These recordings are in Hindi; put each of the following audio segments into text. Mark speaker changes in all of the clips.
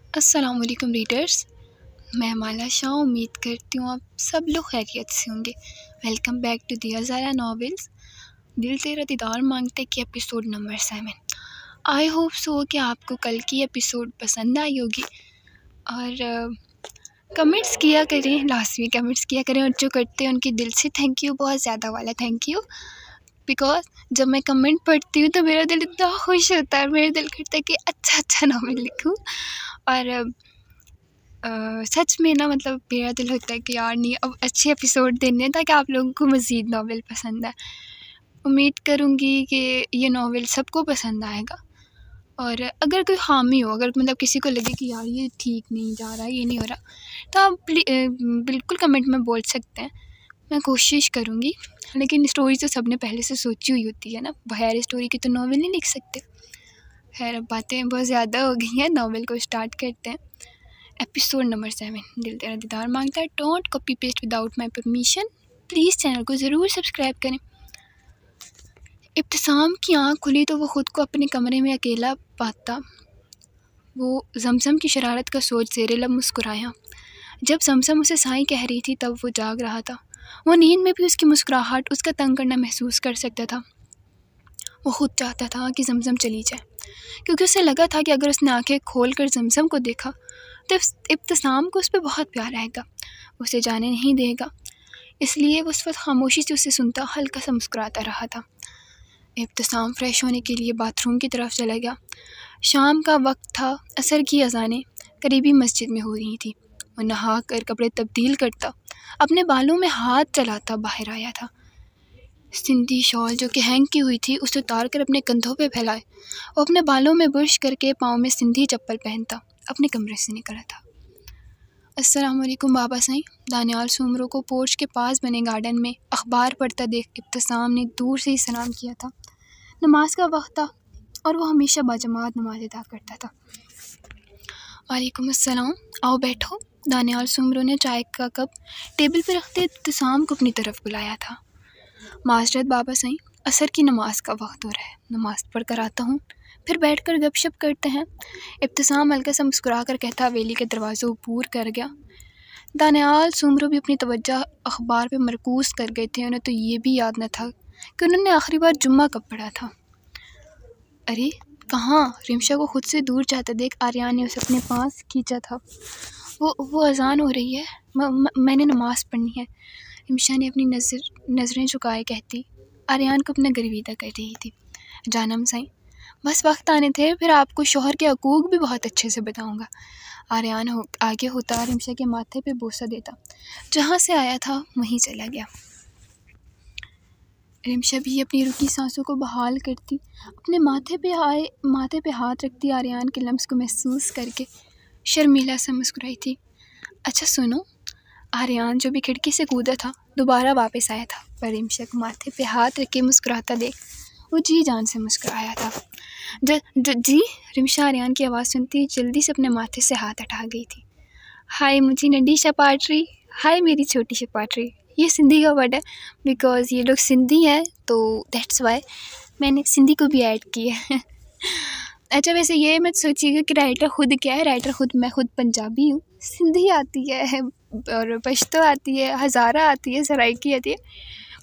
Speaker 1: अस्सलाम वालेकुम रीडर्स, मैं माला शाह। उम्मीद करती हूँ आप सब लोग खैरियत से होंगे। वेलकम बैक टू दिया ज़ारा नॉवेल्स। दिल तेरा दीदार मांगते कि episode number 7। I hope so कि आपको कल की एपिसोड पसंद आई होगी और कमेंट्स किया करें, लास्ट में कमेंट्स किया करें और जो करते हैं उनके दिल से थैंक यू, बहुत ज़्यादा वाला थैंक यू। बिकॉज जब मैं कमेंट पढ़ती हूँ तो मेरा दिल इतना खुश होता है, मेरा दिल करता है कि अच्छा नावल लिखूँ। और सच में ना, मतलब मेरा दिल होता है कि यार नहीं, अब अच्छे एपिसोड देने हैं ताकि आप लोगों को मज़ीद नावल पसंद आए। उम्मीद करूँगी कि ये नावल सबको पसंद आएगा। और अगर कोई खामी हो, अगर मतलब किसी को लगे कि यार ये ठीक नहीं जा रहा, ये नहीं हो रहा, तो आप बिल्कुल कमेंट में बोल सकते हैं, मैं कोशिश करूँगी। लेकिन स्टोरी तो सबने पहले से सोची हुई होती है ना, बगैर स्टोरी की तो नावल नहीं लिख सकते। खैर, अब बातें बहुत ज़्यादा हो गई हैं, नावल को स्टार्ट करते हैं। एपिसोड नंबर 7, दिल तेरा दीदार मांगता है। Don't copy paste without my permission. Please channel को ज़रूर सब्सक्राइब करें। इब्तिसाम की आँख खुली तो वो ख़ुद को अपने कमरे में अकेला पाता। वो जमजम की शरारत का सोच ज़ेरे लब मुस्कुराया। जब जमजम उसे साईं कह रही थी तब वो जाग रहा था। वो नींद में भी उसकी मुस्कुराहट, उसका तंग करना महसूस कर सकता था। वो खुद चाहता था कि जमजम चली जाए, क्योंकि उसे लगा था कि अगर उसने आंखें खोल कर जमजम को देखा तो इब्तिसाम को उस पर बहुत प्यार आएगा, उसे जाने नहीं देगा। इसलिए वो उस वक्त खामोशी से उसे सुनता, हल्का सा मुस्कुराता रहा था। इब्तिसाम फ्रेश होने के लिए बाथरूम की तरफ चला गया। शाम का वक्त था, असर की अज़ानें करीबी मस्जिद में हो रही थी। वो नहा कर कपड़े तब्दील करता, अपने बालों में हाथ चलाता बाहर आया था। सिंधी शॉल जो कि हैंग की हुई थी उसे उतार कर अपने कंधों पे फैलाए और अपने बालों में बुर्श करके पाँव में सिंधी चप्पल पहनता अपने कमरे से निकला था। अस्सलाम वालेकुम बाबा साईं। दानियाल सुमरो को पोर्च के पास बने गार्डन में अखबार पढ़ता देख इब्तिसाम ने दूर से ही सलाम किया था। नमाज का वक्त था और वो हमेशा बाजमात नमाज अदा करता था। वालेकुम अस्सलाम, आओ बैठो। दानियाल सुमरो ने चाय का कप टेबल पर रखते इब्तिसाम को अपनी तरफ बुलाया था। माजरत बाबा साईं, असर की नमाज का वक्त हो रहा है, नमाज पढ़ कर आता हूँ, फिर बैठकर गपशप करते हैं। इब्तिसाम हल्का सा मुस्कुरा कर कहता हवेली के दरवाजे ऊपर कर गया। दानियाल सुमरो भी अपनी तवज्जो अखबार पे मरकूज़ कर गए थे। उन्हें तो ये भी याद न था कि उन्होंने आखिरी बार जुम्मा कब पढ़ा था। अरे कहाँ? रिमशा को खुद से दूर जाता देख आर्यान ने उसे अपने पास खींचा था। वो अजान हो रही है, मैंने नमाज़ पढ़नी है। रिमशा ने अपनी नज़रें झुकाए कहती आर्यान को अपना गर्विदा कर रही थी। जानम साईं, बस वक्त आने थे, फिर आपको शोहर के हकूक़ भी बहुत अच्छे से बताऊंगा। आर्यान आगे होता रिमशा के माथे पे बोसा देता। जहाँ से आया था वहीं चला गया। रिमशा भी अपनी रुकी सांसों को बहाल करती, अपने माथे पे हाथ रखती आर्यान के लम्स को महसूस करके शर्मीला सा मुस्कुराई थी। अच्छा सुनो। आर्यान जो भी खिड़की से कूदा था दोबारा वापस आया था, पर रिमशा को माथे पे हाथ रख के मुस्कुराता देख वो जी जान से मुस्कुराया था। जी। रिमशा आर्यान की आवाज़ सुनती जल्दी से अपने माथे से हाथ हटा गई थी। हाय मुझी नडी शपाटरी, हाय मेरी छोटी शपाटरी। ये सिंधी का वर्ड है, बिकॉज़ ये लोग सिंधी हैं तो दैट्स वाई मैंने सिंधी को भी ऐड किया है। अच्छा, वैसे ये मत सोचिएगा कि राइटर खुद क्या है। राइटर खुद मैं खुद पंजाबी हूँ। सिंधी आती है और पश्तो आती है, हज़ारा आती है, सराइकी आती है,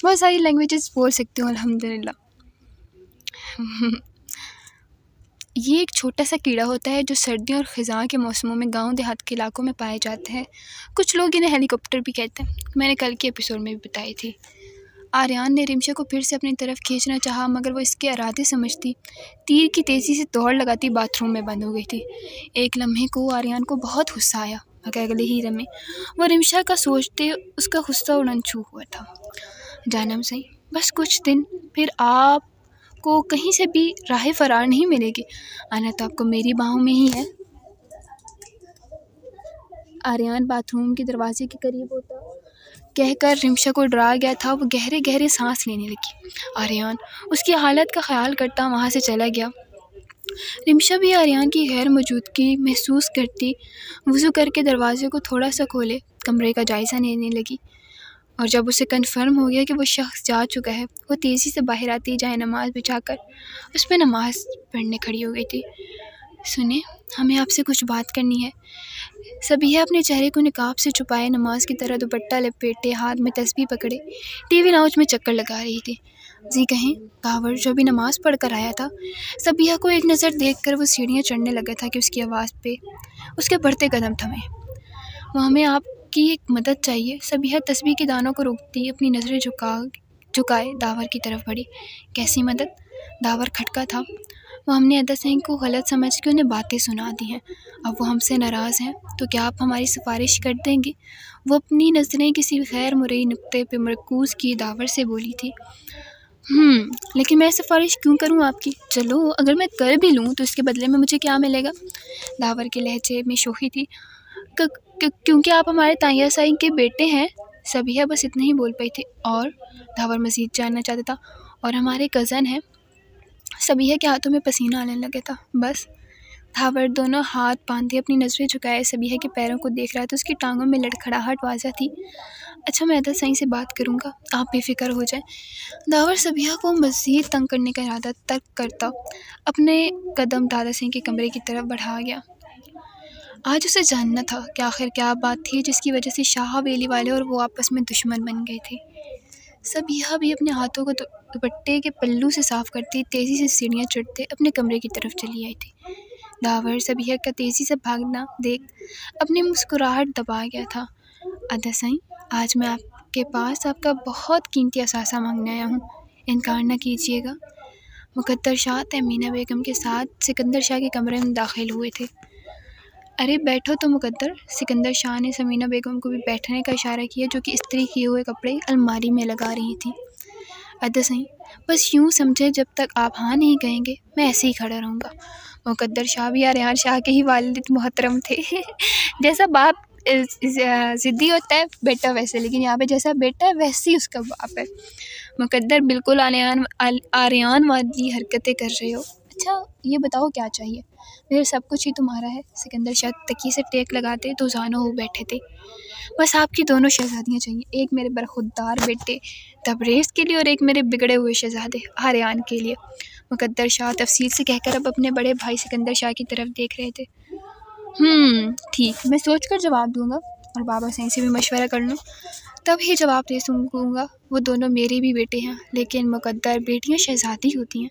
Speaker 1: बहुत सारी लैंग्वेजेस बोल सकती हूँ अल्हम्दुलिल्लाह। ये एक छोटा सा कीड़ा होता है जो सर्दियों और ख़ज़ां के मौसमों में गांव देहात के इलाकों में पाए जाते हैं। कुछ लोग इन्हें हेलीकॉप्टर भी कहते हैं, मैंने कल के एपिसोड में भी बताई थी। आर्यान ने रिमशा को फिर से अपनी तरफ खींचना चाहा, मगर वो इसके इरादे समझती तीर की तेज़ी से दौड़ लगाती बाथरूम में बंद हो गई थी। एक लम्हे को आर्यान को बहुत गुस्सा आया, मगर अगले ही लम्हे वो रिमशा का सोचते उसका गुस्सा उड़न छू हुआ था। जानम सही, बस कुछ दिन, फिर आप को कहीं से भी राह फरार नहीं मिलेगी, आना तो आपको मेरी बाहों में ही है। आर्यान बाथरूम के दरवाजे के करीब होता कहकर रिमशा को डरा गया था। वो गहरे गहरे सांस लेने लगी। आर्यान उसकी हालत का ख्याल करता वहाँ से चला गया। रिमशा भी आर्यान की गैर मौजूदगी महसूस करती वज़ू करके दरवाजे को थोड़ा सा खोले कमरे का जायज़ा लेने लगी, और जब उसे कन्फर्म हो गया कि वो शख्स जा चुका है, वो तेज़ी से बाहर आती जाए नमाज़ बिछाकर उस पर नमाज़ पढ़ने खड़ी हो गई थी। सुने, हमें आपसे कुछ बात करनी है। सबीहा अपने चेहरे को निकाब से छुपाए नमाज की तरह दुपट्टा लपेटे हाथ में तस्बीह पकड़े टीवी लाउंज में चक्कर लगा रही थी। जी कहें कावड़ जो भी नमाज पढ़ कर आया था, सबीहा को एक नज़र देखकर वो सीढ़ियाँ चढ़ने लगा था कि उसकी आवाज़ पे उसके बढ़ते कदम थमे। वो हमें आपकी एक मदद चाहिए। सबीहा तस्बीह के दानों को रोकती अपनी नज़रें झुकाए दावर की तरफ बढ़ी। कैसी मदद? दावर खटका था। वो हमने अदा सिंह को गलत समझ के उन्हें बातें सुना दी हैं। अब वो हमसे नाराज़ हैं, तो क्या आप हमारी सिफारिश कर देंगे? वो अपनी नज़रें किसी गैर मुरई नुक्ते पे मरकूज़ की दावर से बोली थी। लेकिन मैं सिफारिश क्यों करूं आपकी? चलो अगर मैं कर भी लूं तो इसके बदले में मुझे क्या मिलेगा? दावर के लहजे में शोखी थी। क्योंकि आप हमारे ताया साई के बेटे हैं। सबीहा बस इतना ही बोल पाई थी और दावर मज़ीद जानना चाहता था। और हमारे कज़न हैं। सबीहा के हाथों में पसीना आने लगा था। बस दावर दोनों हाथ बांधे अपनी नज़रें झुकाए सबीहा के पैरों को देख रहा था। उसकी टांगों में लड़खड़ाहट वाज़ा थी। अच्छा मैं अदा सही से बात करूँगा, आप बेफिक्र हो जाएं। दावर सबीहा को मज़ीद तंग करने का इरादा तर्क करता अपने कदम दादा सिंह के कमरे की तरफ बढ़ा गया। आज उसे जानना था कि आखिर क्या बात थी जिसकी वजह से शाह हवेली वाले और वो आपस में दुश्मन बन गए थे। सबीहा भी अपने हाथों को दुपट्टे के पल्लू से साफ करती तेज़ी से सीढ़ियाँ चढ़ते अपने कमरे की तरफ चली आई थी। दावर सबीहा का तेज़ी से भागना देख अपनी मुस्कुराहट दबा गया था। अदा सही, आज मैं आपके पास आपका बहुत कीमती असासा मांगने आया हूँ, इनकार न कीजिएगा। मुकद्दर शाह तमीना बेगम के साथ सिकंदर शाह के कमरे में दाखिल हुए थे। अरे बैठो तो मुकद्दर। सिकंदर शाह ने समीना बेगम को भी बैठने का इशारा किया, जो कि इस्त्री किए हुए कपड़े अलमारी में लगा रही थी। अदा सही, बस यूँ समझे जब तक आप हाँ नहीं कहेंगे मैं ऐसे ही खड़ा रहूँगा। मुकद्दर शाह भी आर्यान शाह के ही वालिद मोहतरम थे। जैसा बाप ज़िद्दी होता है बेटा वैसे, लेकिन यहाँ पे जैसा बेटा है वैसे ही उसका बाप है। मुकद्दर बिल्कुल आर्यान वाली हरकतें कर रहे हो। अच्छा ये बताओ क्या चाहिए? मेरा सब कुछ ही तुम्हारा है। सिकंदर शाह तकिए से टेक लगाते तो जानो हो बैठे थे। बस आपकी दोनों शहजादियाँ चाहिए, एक मेरे बरखुरदार बेटे तबरेज़ के लिए और एक मेरे बिगड़े हुए शहजादे आर्यान के लिए। मुकद्दर शाह तफसील से कहकर अब अपने बड़े भाई सिकंदर शाह की तरफ देख रहे थे। ठीक, मैं सोच कर जवाब दूंगा और बाबा सही से भी मशवरा कर लूँ, तब ही जवाब दे सकूँगा। वो दोनों मेरे भी बेटे हैं, लेकिन मुकद्दर बेटियाँ शहजादी होती हैं।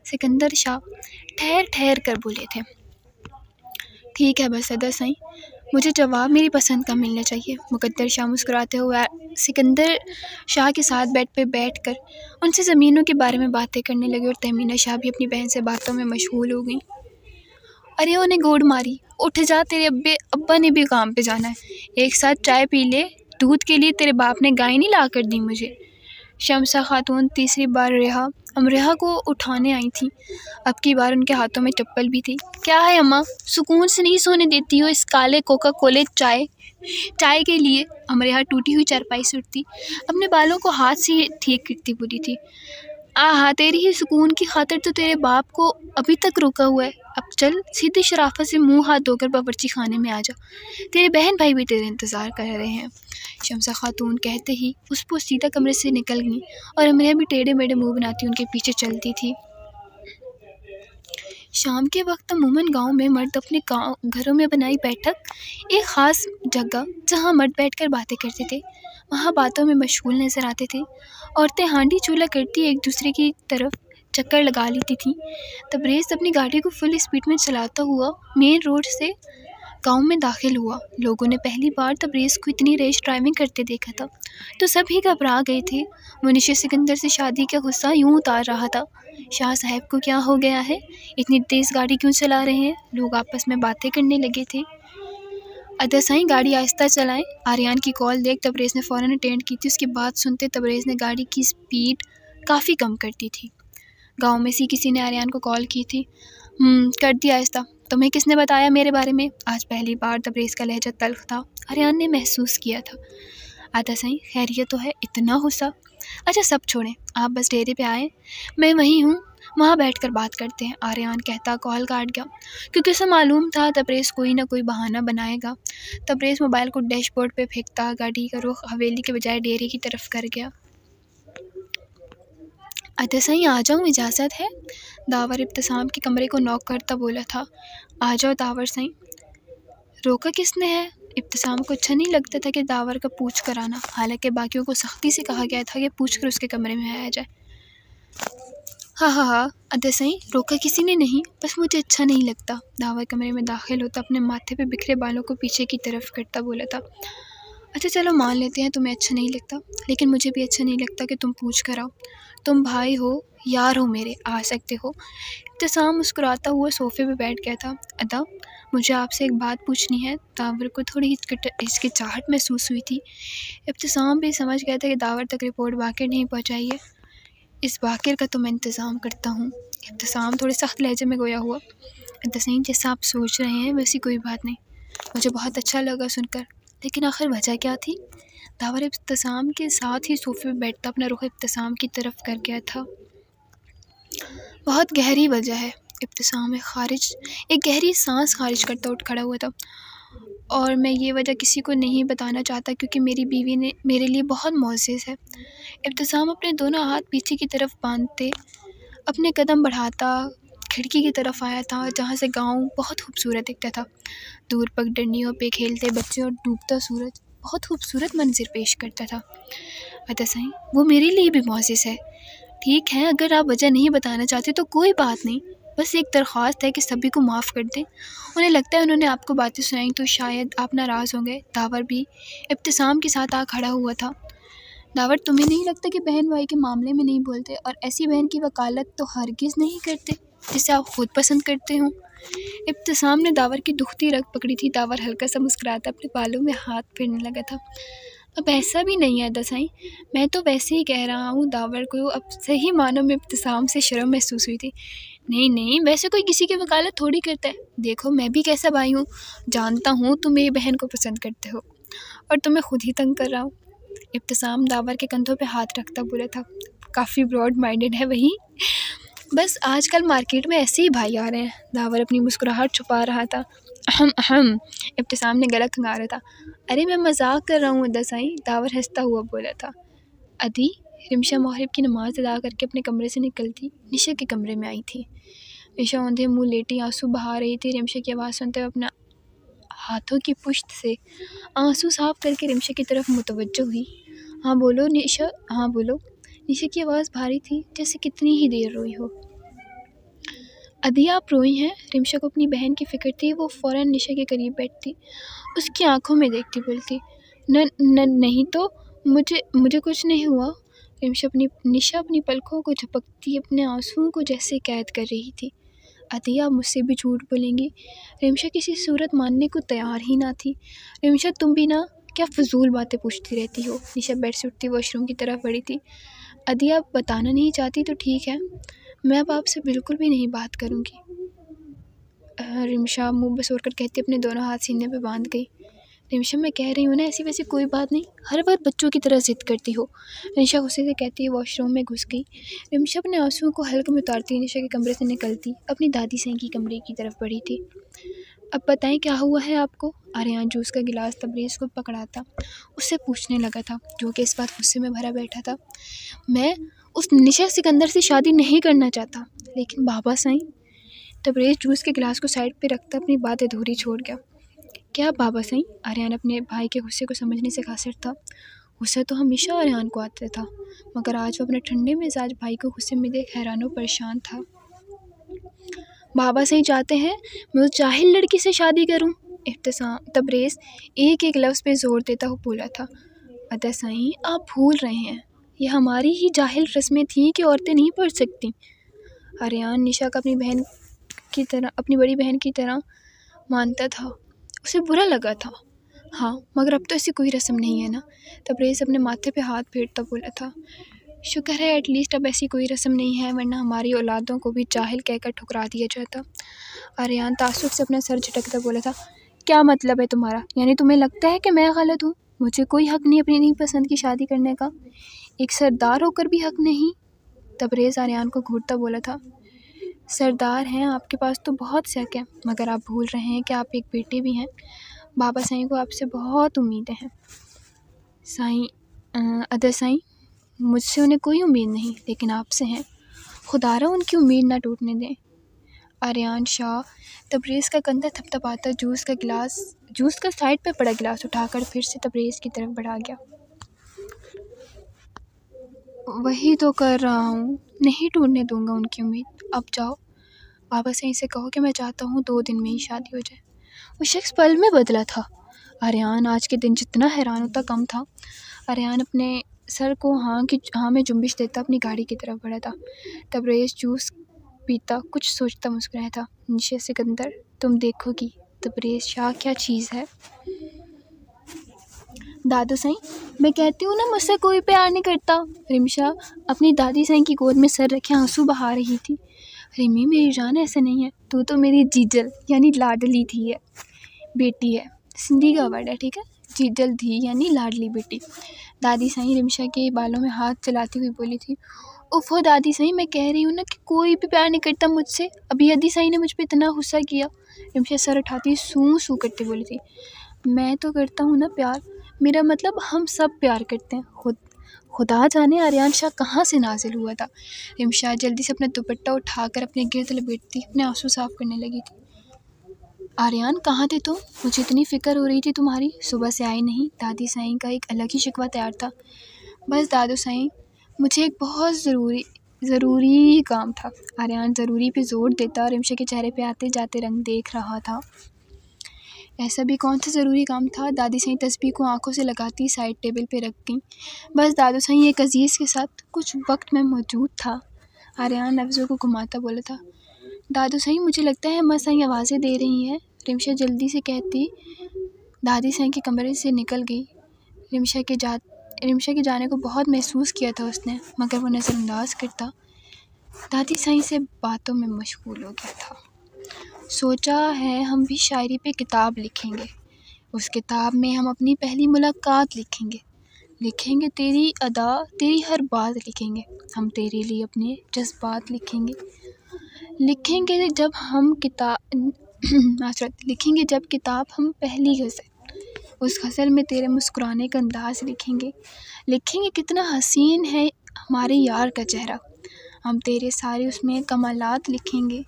Speaker 1: सिकंदर शाह ठहर ठहर कर बोले थे। ठीक है बस अदा सही, मुझे जवाब मेरी पसंद का मिलना चाहिए। मुकद्दर शाह मुस्कुराते हुए सिकंदर शाह के साथ बेड पे बैठकर उनसे ज़मीनों के बारे में बातें करने लगे और तमीना शाह भी अपनी बहन से बातों में मशगूल हो गई। अरे उन्हें गोद मारी, उठ जा, तेरे अब्बा ने भी काम पे जाना है, एक साथ चाय पी ले। दूध के लिए तेरे बाप ने गाय नहीं ला कर दी मुझे। शमसा खातून तीसरी बार अमरेहा को उठाने आई थी। अब की बार उनके हाथों में चप्पल भी थी। क्या है अम्मा, सुकून से नहीं सोने देती हो इस काले कोका कोले चाय के लिए? अमरेहा टूटी हुई चारपाई से उठती अपने बालों को हाथ से ठीक करती बोली थी। आहा, तेरी ही सुकून की खातिर तो तेरे बाप को अभी तक रोका हुआ है। अब चल सीधी शराफत से मुंह हाथ धोकर बावर्ची खाने में आ जा, तेरे बहन भाई भी तेरे इंतज़ार कर रहे हैं। शमसा खातून कहते ही उस पोसीदा कमरे से निकल गई और अमरिया भी टेढ़े मेढ़े मुँह बनाती उनके पीछे चलती थी। शाम के वक्त अमूमन गांव में मर्द अपने घरों में बनाई बैठक, एक ख़ास जगह जहां मर्द बैठकर बातें करते थे, वहां बातों में मशगूल नज़र आते थे। औरतें हांडी चूल्हा करती एक दूसरे की तरफ चक्कर लगा लेती थीं। तबरेज़ अपनी गाड़ी को फुल स्पीड में चलाता हुआ मेन रोड से गांव में दाखिल हुआ। लोगों ने पहली बार तबरेज़ को इतनी रेस ड्राइविंग करते देखा था तो सभी घबरा गए थे। मुनीश सिकंदर से शादी का गुस्सा यूं उतार रहा था। शाह साहब को क्या हो गया है, इतनी तेज़ गाड़ी क्यों चला रहे हैं? लोग आपस में बातें करने लगे थे। अदा साईं गाड़ी आहिस्ता चलाएं। आर्यान की कॉल देख तबरेज़ ने फ़ौरन अटेंड की थी। उसकी बात सुनते तबरेज़ ने गाड़ी की स्पीड काफ़ी कम कर दी थी। गाँव में से किसी ने आर्यान को कॉल की थी। कर दिया आहिस्ता। तुम्हें किसने बताया मेरे बारे में? आज पहली बार तबरेज़ का लहजा तल्ख था, आर्यान ने महसूस किया था। आदा सही, खैरियत तो है, इतना गुस्सा? अच्छा सब छोड़ें, आप बस डेरे पे आए, मैं वहीं हूँ, वहाँ बैठकर बात करते हैं। आर्यान कहता कॉल काट गया, क्योंकि उसे मालूम था तबरेज़ कोई ना कोई बहाना बनाएगा। तबरेज़ मोबाइल को डैशबोर्ड पे फेंकता गाड़ी का रुख हवेली के बजाय डेरे की तरफ कर गया। अतः साईं आ जाऊँ, इजाज़त है? दावर इब्तिसाम के कमरे को नॉक करता बोला था। आ जाओ दावर साईं। रोका किसने है? इब्तिसाम को अच्छा नहीं लगता था कि दावर का पूछ कर आना, हालांकि बाकियों को सख्ती से कहा गया था कि पूछ कर उसके कमरे में आया जाए। हाँ, अतः साईं, रोका किसी ने नहीं, बस मुझे अच्छा नहीं लगता। दावर कमरे में दाखिल होता अपने माथे पे बिखरे बालों को पीछे की तरफ करता बोला था। अच्छा चलो मान लेते हैं तुम्हें अच्छा नहीं लगता, लेकिन मुझे भी अच्छा नहीं लगता कि तुम पूछ कर आओ। तुम भाई हो, यार हो मेरे, आ सकते हो। इब्तिसाम मुस्कुराता हुआ सोफे पे बैठ गया था। अदा, मुझे आपसे एक बात पूछनी है। दावर को थोड़ी हिचकिचाहट महसूस हुई थी। इब्तिसाम भी समझ गया था कि दावर तक रिपोर्ट बाकिर नहीं पहुँचाई है। इस बाकिर का तो मैं इंतज़ाम करता हूँ। इब्तिसाम थोड़े सख्त लहजे में गोया हुआ। दसीम, जैसा आप सोच रहे हैं वैसी कोई बात नहीं। मुझे बहुत अच्छा लगा सुनकर, लेकिन आखिर वजह क्या थी? दावर इब्तिसाम के साथ ही सोफे पर बैठता अपना रुख इब्तिसाम की तरफ कर गया था। बहुत गहरी वजह है। इब्तिसाम एक गहरी सांस खारिज करता उठ खड़ा हुआ था। और मैं ये वजह किसी को नहीं बताना चाहता, क्योंकि मेरी बीवी ने मेरे लिए बहुत मोअज़्ज़ज़ है। इब्तिसाम अपने दोनों हाथ पीछे की तरफ बांधते अपने कदम बढ़ाता खिड़की की तरफ आया था, जहाँ से गांव बहुत खूबसूरत दिखता था। दूर पगडंडियों पे खेलते बच्चे और डूबता सूरज बहुत खूबसूरत मंजर पेश करता था। अतः साईं, वो मेरे लिए भी मोअज़्ज़ज़ है। ठीक है, अगर आप वजह नहीं बताना चाहते तो कोई बात नहीं, बस एक दरख्वास्त है कि सभी को माफ़ कर दें। उन्हें लगता है उन्होंने आपको बातें सुनाई तो शायद आप नाराज़ हो गए। दावर भी इब्तिसाम के साथ आ खड़ा हुआ था। दावर, तुम्हें नहीं लगता कि बहन भाई के मामले में नहीं बोलते, और ऐसी बहन की वकालत तो हरगिज़ नहीं करते जिसे आप खुद पसंद करते हो? इब्तिसाम ने दावर की दुखती रग पकड़ी थी। दावर हल्का सा मुस्कुराता अपने बालों में हाथ फेरने लगा था। अब ऐसा भी नहीं है दसाई, मैं तो वैसे ही कह रहा हूँ। दावर को अब सही मानों में इब्तिसाम से शर्म महसूस हुई थी। नहीं, वैसे कोई किसी की वकालत थोड़ी करता है। देखो, मैं भी कैसा भाई हूँ, जानता हूँ तुम मेरी बहन को पसंद करते हो, और तुम्हें खुद ही तंग कर रहा हूँ। इब्तिसाम दावर के कंधों पे हाथ रखता बोला था। काफ़ी ब्रॉड माइंडेड है वही, बस आजकल मार्केट में ऐसे ही भाई आ रहे हैं। दावर अपनी मुस्कुराहट छुपा रहा था। अहम इब्तिसाम ने गला खंगारा था। अरे मैं मजाक कर रहा हूँ दसाई, दावर हंसता हुआ बोला था। अदी, रिमशा मगरिब की नमाज अदा करके अपने कमरे से निकलती निशा के कमरे में आई थी। निशा औंधे मुँह लेटी आंसू बहा रही थी। रिमशा की आवाज़ सुनते हुए अपना हाथों की पुश्त से आंसू साफ करके रिमशा की तरफ मुतवज्जो हुई। हाँ बोलो निशा, हाँ बोलो। निशा की आवाज़ भारी थी, जैसे कितनी ही देर रोई हो। अदी, आप रोई हैं? रिमशा को अपनी बहन की फ़िक्र थी। वो फ़ौरन निशा के करीब बैठती, उसकी आंखों में देखती बोलती, नहीं तो मुझे कुछ नहीं हुआ। निशा अपनी पलकों को झपकती अपने आंसुओं को जैसे कैद कर रही थी। अदी, आप मुझसे भी झूठ बोलेंगी? रिमशा किसी सूरत मानने को तैयार ही ना थी। रिमशा, तुम भी ना क्या फजूल बातें पूछती रहती हो? निशा बेड से उठती वॉशरूम की तरफ बढ़ी थी। अदी, आप बताना नहीं चाहती तो ठीक है, मैं अब आपसे बिल्कुल भी नहीं बात करूँगी। रिमशा मुँह बसोर कर कहती अपने दोनों हाथ सीने पे बांध गई। रिमशा, मैं कह रही हूँ ना, ऐसी वैसी कोई बात नहीं, हर वक्त बच्चों की तरह ज़िद करती हो। निशा गुस्से से कहती है वॉशरूम में घुस गई। रिमशा अपने आंसुओं को हल्के में उतारती निशा के कमरे से निकलती अपनी दादी सही की कमरे की तरफ बढ़ी थी। अब बताएं क्या हुआ है आपको? आर्यान जूस का गिलास तबरेज़ को पकड़ाता उससे पूछने लगा था, जो कि इस बात गुस्से में भरा बैठा था। मैं उस निशा सिकंदर से शादी नहीं करना चाहता। लेकिन बाबा साईं, तबरेज़ जूस के गिलास को साइड पे रखता अपनी बात अधूरी छोड़ गया। क्या बाबा साईं? आर्यान अपने भाई के गुस्से को समझने से कासिर था। गुस्सा तो हमेशा आर्यान को आता था, मगर आज वो अपने ठंडे मिजाज भाई को गुस्से में देख हैरान और परेशान था। बाबा साईं चाहते हैं मैं उस जाहिल लड़की से शादी करूं? तबरेज़ एक लफ्ज़ पे जोर देता हुआ बोला था। अतः साईं, आप भूल रहे हैं, ये हमारी ही जाहिल रस्में थीं कि औरतें नहीं पढ़ सकती। आर्यान निशा का अपनी बड़ी बहन की तरह मानता था। उसे बुरा लगा था। हाँ, मगर अब तो ऐसी कोई रस्म नहीं है ना। तबरेज़ अपने माथे पे हाथ फेरता बोला था। शुक्र है एटलीस्ट अब ऐसी कोई रस्म नहीं है, वरना हमारी औलादों को भी जाहिल कहकर ठुकरा दिया जाता। आर्यान तासुब से अपना सर झटकता बोला था। क्या मतलब है तुम्हारा? यानी तुम्हें लगता है कि मैं गलत हूँ? मुझे कोई हक नहीं अपनी नहीं पसंद की शादी करने का, एक सरदार होकर भी हक नहीं? तबरेज़ आर्यान को घूरता बोला था। सरदार हैं आपके पास तो बहुत से हक हैं, मगर आप भूल रहे हैं कि आप एक बेटे भी हैं। बाबा साईं को आपसे बहुत उम्मीदें हैं। साईं, अदर साईं, मुझसे उन्हें कोई उम्मीद नहीं, लेकिन आपसे है। खुदारा उनकी उम्मीद ना टूटने दें। आर्यान शाह तबरेज़ का कंधा थपथपाता जूस का साइड पे पड़ा गिलास उठाकर फिर से तबरेज़ की तरफ बढ़ा गया। वही तो कर रहा हूँ, नहीं टूटने दूंगा उनकी उम्मीद। अब जाओ, बाबा सही से कहो कि मैं चाहता हूँ 2 दिन में ही शादी हो जाए। वो शख्स पल में बदला था। आर्यान आज के दिन जितना हैरान होता कम था। आर्यान अपने सर को हाँ में जुम्बिश देता अपनी गाड़ी की तरफ बढ़ा था। तबरेज़ जूस पीता कुछ सोचता मुस्कुराया था। निशा सिकंदर, तुम देखोगी तबरेज़ शाह क्या चीज़ है। दादू साईं, मैं कहती हूँ ना, मुझसे कोई प्यार नहीं करता। रिमशा अपनी दादी साईं की गोद में सर रखे आंसू बहा रही थी। रिमी मेरी जान, ऐसा नहीं है, तू तो मेरी जीजल यानी लाडली थी है बेटी है। सिंधी का वर्ड है, ठीक है। जीजल थी यानी लाडली बेटी। दादी साईं रिमशा के बालों में हाथ चलाती हुई बोली थी। उफ़ो दादी साईं, मैं कह रही हूँ ना कि कोई भी प्यार नहीं करता मुझसे। अभी दादी साईं ने मुझ पर इतना गुस्सा किया। रिमशा सर उठाती सूं सूं करती बोली थी। मैं तो करता हूँ ना प्यार, मेरा मतलब हम सब प्यार करते हैं। खुदा जाने आर्यान शाह कहाँ से नाजिल हुआ था। रिमशा जल्दी से अपना दुपट्टा उठाकर अपने गिर्द लपेटती अपने आंसू साफ करने लगी थी। आर्यान, कहाँ थे तुम? मुझे इतनी फ़िक्र हो रही थी तुम्हारी, सुबह से आई नहीं। दादी साईं का एक अलग ही शिकवा तैयार था। बस दादू साईं, मुझे एक बहुत ज़रूरी काम था। आर्यान ज़रूरी पे जोर देता और रिमशा के चेहरे पे आते जाते रंग देख रहा था। ऐसा भी कौन सा ज़रूरी काम था? दादी साईं तस्बीह को आंखों से लगाती साइड टेबल पे रख गईं। बस दादू साईं एक अजीज़ के साथ कुछ वक्त में मौजूद था। आर्यान लफ्ज़ों को घुमाता बोला था। दादू साईं, मुझे लगता है अम्मा साईं आवाज़ें दे रही हैं। रिमशा जल्दी से कहती दादी साईं के कमरे से निकल गई। रिमशा के जाने को बहुत महसूस किया था उसने, मगर वो नज़रअंदाज करता दादी साईं से बातों में मशगूल हो गया था। सोचा है हम भी शायरी पे किताब लिखेंगे। उस किताब में हम अपनी पहली मुलाकात लिखेंगे तेरी अदा, तेरी हर बात लिखेंगे। हम तेरे लिए अपने जज्बात लिखेंगे जब किताब हम पहली गज़ल, उस गज़ल में तेरे मुस्कुराने का अंदाज़ लिखेंगे कितना हसीन है हमारे यार का चेहरा। हम तेरे सारे उसमें कमालात लिखेंगे।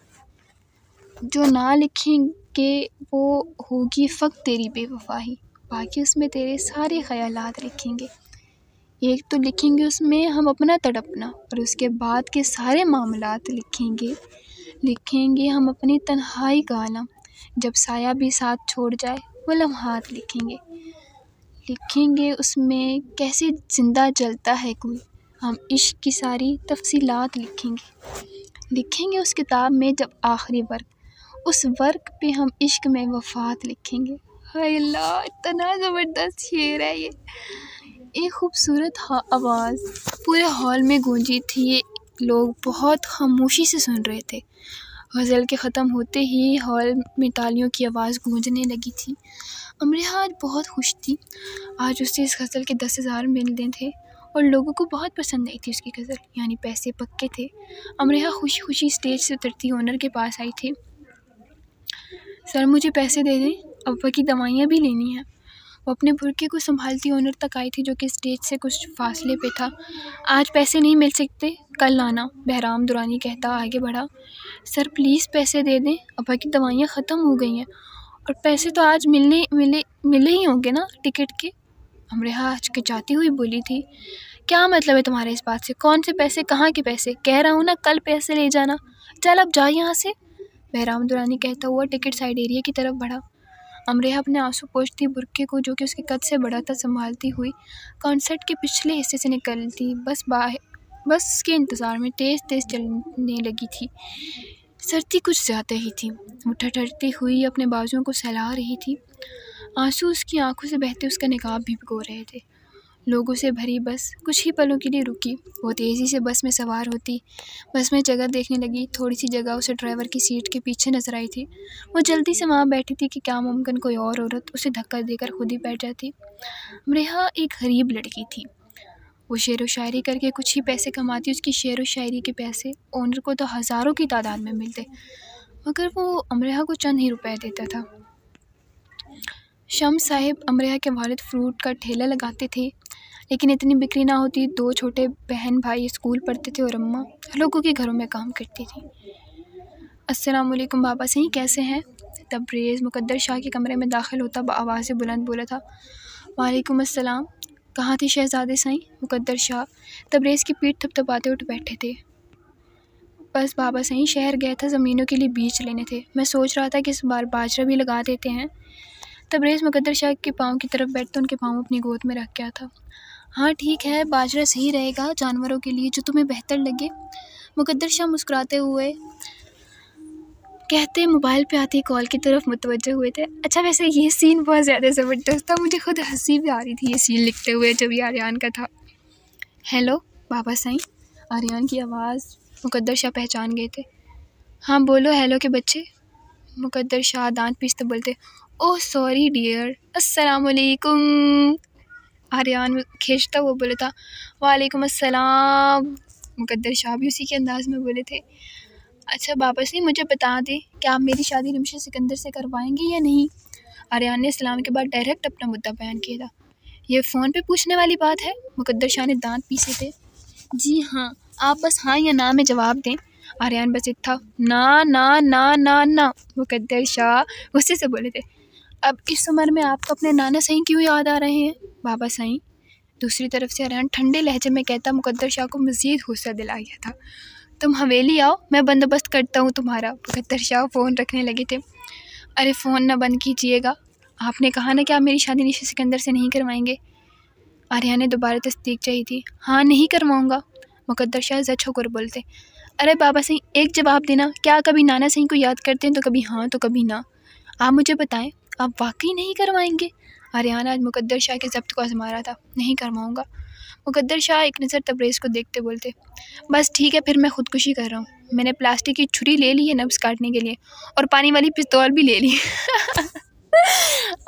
Speaker 1: जो ना लिखेंगे वो होगी फ़क़्त तेरी बेवफ़ाई। बाकी उसमें तेरे सारे ख़यालात लिखेंगे। एक तो लिखेंगे उसमें हम अपना तड़पना, और उसके बाद के सारे मामलात लिखेंगे हम अपनी तन्हाई का आलम। जब साया भी साथ छोड़ जाए वो लम्हात लिखेंगे उसमें कैसे ज़िंदा जलता है कोई। हम इश्क की सारी तफसीलात लिखेंगे उस किताब में जब आखिरी वर्क, उस वर्क पे हम इश्क में वफ़ात लिखेंगे। हाय अल्लाह, इतना ज़बरदस्त शेर है ये। एक खूबसूरत आवाज़ पूरे हॉल में गूंजी थी। ये लोग बहुत खामोशी से सुन रहे थे। गज़ल के ख़त्म होते ही हॉल में तालियों की आवाज़ गूंजने लगी थी। अमरीहा आज बहुत खुश थी। आज उससे इस गज़ल के 10,000 मिलने थे और लोगों को बहुत पसंद आई थी उसकी गज़ल, यानी पैसे पक्के थे। अमरीहा खुशी खुशी स्टेज से उतरती ओनर के पास आई थी। सर, मुझे पैसे दे दें, अब्बा की दवाइयाँ भी लेनी है। वो अपने बुरके को संभालती ओनर तक आई थी जो कि स्टेज से कुछ फासले पे था। आज पैसे नहीं मिल सकते, कल लाना, बहराम दुरानी कहता आगे बढ़ा। सर प्लीज़ पैसे दे दें, अब्बा की दवाइयाँ ख़त्म हो गई हैं और पैसे तो आज मिले ही होंगे ना टिकट के। अमरीहा हिचकिचाती हुई बोली थी। क्या मतलब है तुम्हारे इस बात से? कौन से पैसे, कहाँ के पैसे? कह रहा हूँ ना कल पैसे ले जाना। चल अब जा यहाँ से, बहराम दुरानी कहता हुआ टिकट साइड एरिया की तरफ बढ़ा। अमरीहा अपने आंसू पोंछती बुरके को जो कि उसके कद से बड़ा था संभालती हुई कॉन्सर्ट के पिछले हिस्से से निकलती बस के इंतज़ार में तेज़ चलने लगी थी। सर्दी कुछ ज़्यादा ही थी। वो ठठरती हुई अपने बाजुओं को सहला रही थी। आंसू उसकी आंखों से बहते उसका निकाब भी भिगो रहे थे। लोगों से भरी बस कुछ ही पलों के लिए रुकी। वो तेज़ी से बस में सवार होती, बस में जगह देखने लगी। थोड़ी सी जगह उसे ड्राइवर की सीट के पीछे नजर आई थी। वो जल्दी से वहाँ बैठी थी कि क्या मुमकिन कोई और औरत उसे धक्का देकर खुद ही बैठ जाती। अमरीहा एक गरीब लड़की थी। वो शेर व शायरी करके कुछ ही पैसे कमाती। उसकी शेर व शायरी के पैसे ओनर को तो हज़ारों की तादाद में मिलते, मगर वो अमरीहा को चंद ही रुपए देता था। शम्स साहिब, अमरीहा के वालिद, फ्रूट का ठेला लगाते थे, लेकिन इतनी बिक्री ना होती। 2 छोटे बहन भाई स्कूल पढ़ते थे और अम्मा लोगों के घरों में काम करती थी। अस्सलाम वालेकुम बाबा सही, कैसे हैं? तबरेज़ मुकद्दर शाह के कमरे में दाखिल होता आवाज़ बुलंद बोला था, वालेकुम अस्सलाम। कहाँ थी शहज़ादे सही? मुकद्दर शाह तबरेज़ की पीठ थपथपाते उठ बैठे थे। बस बाबा सही, शहर गया था, ज़मीनों के लिए बीज लेने थे। मैं सोच रहा था कि इस बार बाजरा भी लगा देते हैं। तबरेज़ मुकद्दर शाह के पाँव की तरफ बैठते उनके पाँव अपनी गोद में रख गया था। हाँ ठीक है, बाजरा सही रहेगा जानवरों के लिए, जो तुम्हें बेहतर लगे। मुकद्दर शाह मुस्कुराते हुए कहते मोबाइल पे आती कॉल की तरफ मुतवज्जो हुए थे। अच्छा वैसे ये सीन बहुत ज़्यादा ज़बरदस्त था, मुझे खुद हंसी भी आ रही थी ये सीन लिखते हुए जब ये आर्यान का था। हेलो बाबा साईं, आर्यान की आवाज़ मुकद्दर शाह पहचान गए थे। हाँ बोलो हेलो के बच्चे। मुकद्दर शाह दांत पीसते बोलते, ओह सॉरी डियर, अस्सलाम वालेकुम। आर्यान खींचता हुआ बोला था, वालेकुम अस्सलाम। मुकद्दर शाह भी उसी के अंदाज में बोले थे। अच्छा बाबा जी मुझे बता दें कि आप मेरी शादी रिमशा सिकंदर से करवाएंगे या नहीं? आर्यान ने सलाम के बाद डायरेक्ट अपना मुद्दा बयान किया था। ये फ़ोन पे पूछने वाली बात है? मुकद्दर शाह ने दांत पीसे थे। जी हाँ, आप बस हाँ या ना में जवाब दें। आर्यान बस था, ना ना ना ना ना। मुकद्दर शाह गुस्से से बोले थे, अब इस उम्र में आपको अपने नाना सही क्यों याद आ रहे हैं? बाबा सही दूसरी तरफ से आर्यान ठंडे लहजे में कहता मुकद्दर शाह को मज़ीद गुस्सा दिला गया था। तुम हवेली आओ, मैं बंदोबस्त करता हूँ तुम्हारा। मुकद्दर शाह फ़ोन रखने लगे थे। अरे फ़ोन ना बंद कीजिएगा, आपने कहा ना कि आप मेरी शादी निशा सिकंदर से नहीं करवाएंगे। आर्या ने दोबारा तस्दीक चाहिए थी। हाँ नहीं करवाऊँगा। मुकद्दर शाह ज़च होकर बोलते, अरे बाबा सही एक जवाब देना, क्या कभी नाना सही को याद करते हैं तो कभी हाँ तो कभी ना। आप मुझे बताएं, आप वाकई नहीं करवाएंगे? आर्यान आज मुकद्दर शाह के ज़ब्त को आजमा रहा था। नहीं करवाऊँगा। मुकद्दर शाह एक नज़र तबरेज़ को देखते बोलते, बस ठीक है फिर मैं ख़ुदकुशी कर रहा हूँ। मैंने प्लास्टिक की छुरी ले ली है नब्ज़ काटने के लिए, और पानी वाली पिस्तौल भी ले ली।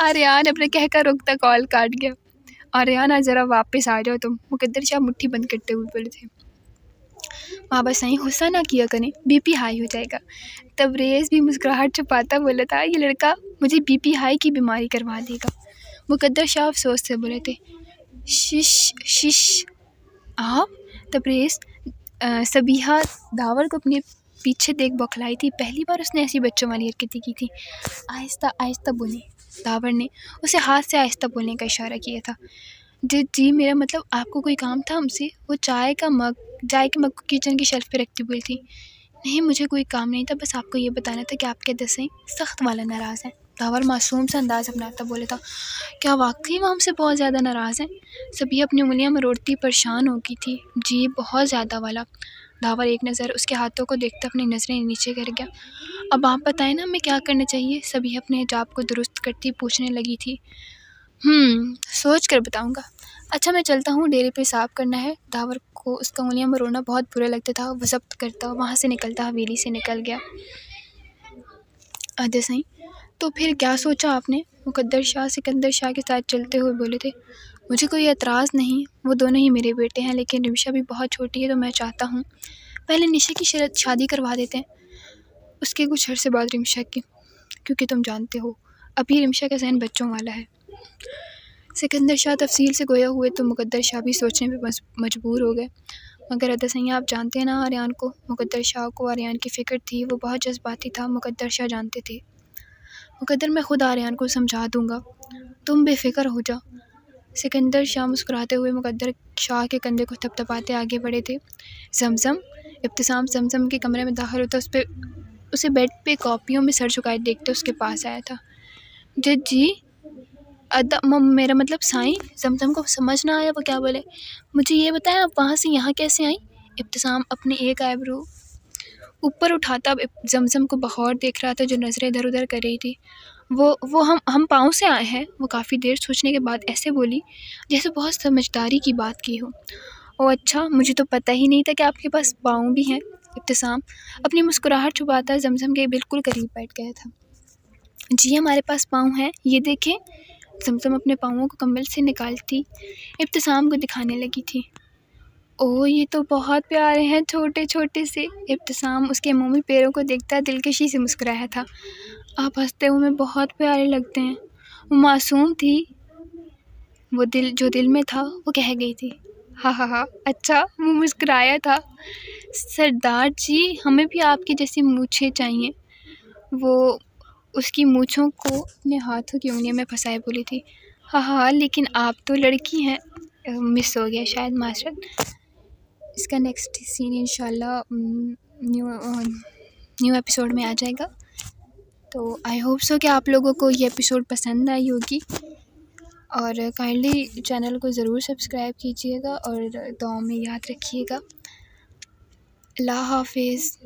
Speaker 1: आर्यान अपने कहकर रुकता कॉल काट गया। आर्यान आज ज़रा वापस आ जाओ तुम। मुकद्दर शाह मुट्ठी बंद करते हुए बोले थे। बाबा सही गुस्सा ना किया करें, बीपी हाई हो जाएगा। तबरेज़ भी मुस्कुराहट छुपाता बोला था, ये लड़का मुझे बीपी हाई की बीमारी करवा देगा। मुकद्दर शाह अफसोस से बोले थे, शिश शिश। आप? तबरेज़ सबीहा दावर को अपने पीछे देख बौखलाई थी। पहली बार उसने ऐसी बच्चों वाली हरकतें की थी। आहिस्ता आहिस्ता बोली। दावर ने उसे हाथ से आहिस्ता बोलने का इशारा किया था। जी मेरा मतलब आपको कोई काम था हमसे? वो चाय के मग किचन की शेल्फ पे रखती हुई थी। नहीं मुझे कोई काम नहीं था, बस आपको ये बताना था कि आपके दसें सख्त वाला नाराज़ हैं। दावर मासूम सा अंदाज़ अपनाता बोले था, क्या वाकई वो हमसे बहुत ज़्यादा नाराज़ हैं? सभी अपनी उंगलियां मरोड़ती परेशान हो गई थी। जी बहुत ज़्यादा वाला। दावर एक नज़र उसके हाथों को देखता अपनी नज़रें नीचे कर गया। अब आप बताएं ना हमें क्या करना चाहिए? सभी अपने हिजाब को दुरुस्त करती पूछने लगी थी। सोच कर बताऊँगा। अच्छा मैं चलता हूँ, डेरे पे साफ़ करना है। दावर को उसका उंगलियां मरोड़ना बहुत बुरा लगता था। वो ज़ब्त करता वहाँ से निकलता हवेली से निकल गया। अदे सही तो फिर क्या सोचा आपने? मुकद्दर शाह सिकंदर शाह के साथ चलते हुए बोले थे। मुझे कोई एतराज़ नहीं, वो दोनों ही मेरे बेटे हैं, लेकिन रिमशा भी बहुत छोटी है तो मैं चाहता हूँ पहले निशा की शादी करवा देते हैं, उसके कुछ अर्से बाद रिमशा की, क्योंकि तुम जानते हो अभी रिमशा का ज़हन बच्चों वाला है। सिकंदर शाह तफसील से गोया हुए तो मुकद्दर शाह भी सोचने में मजबूर हो गए। मगर अदा सही आप जानते हैं ना आर्यान को। मुकद्दर शाह को आर्यान की फ़िक्र थी, वो बहुत जज्बाती था। मुकद्दर शाह जानते थे। मुकद्दर मैं ख़ुद आर्यान को समझा दूँगा, तुम बेफ़िक्र हो जाओ। सिकंदर शाह मुस्कुराते हुए मुकद्दर शाह के कंधे को थपथपाते आगे बढ़े थे। जमजम इब्तिसाम जमजम के कमरे में दाखिल होता उसे बेड पे कॉपियों में सर झुकाए देखते उसके पास आया था। जी मेरा मतलब साईं। जमजम को समझ ना आया वो क्या बोले। मुझे ये बताएं आप वहाँ से यहाँ कैसे आई? इब्तिसाम अपने एक आईब्रो ऊपर उठाता जमजम को बखौर देख रहा था जो नज़रें इधर उधर कर रही थी। वो हम पाँव से आए हैं। वो काफ़ी देर सोचने के बाद ऐसे बोली जैसे बहुत समझदारी की बात की हो। ओह अच्छा, मुझे तो पता ही नहीं था कि आपके पास पाँव भी हैं। इब्तिसाम अपनी मुस्कुराहट छुपाता जमजम के बिल्कुल करीब बैठ गया था। जी हमारे पास पाँव हैं, ये देखें। जमजम अपने पाँवों को कंबल से निकालती इब्तिसाम को दिखाने लगी थी। ओह ये तो बहुत प्यारे हैं, छोटे छोटे से। इब्तिसाम उसके मुँह पैरों को देखता दिलकशी से मुस्कुराया था। आप हंसते हुए बहुत प्यारे लगते हैं। वो मासूम थी। जो दिल में था वो कह गई थी। हाँ हाँ हाँ, अच्छा वो मुस्कुराया था। सरदार जी, हमें भी आपकी जैसी मूछें चाहिए। वो उसकी मूँछों को अपने हाथों की उंगलियों में फंसाए बोली थी। हाँ हाँ, लेकिन आप तो लड़की हैं। मिस हो गया शायद, मास्टर। इसका नेक्स्ट सीन इंशाल्लाह न्यू एपिसोड में आ जाएगा। तो आई होप सो कि आप लोगों को ये एपिसोड पसंद आई होगी, और काइंडली चैनल को ज़रूर सब्सक्राइब कीजिएगा और दुआ में याद रखिएगा। अल्लाह हाफिज़।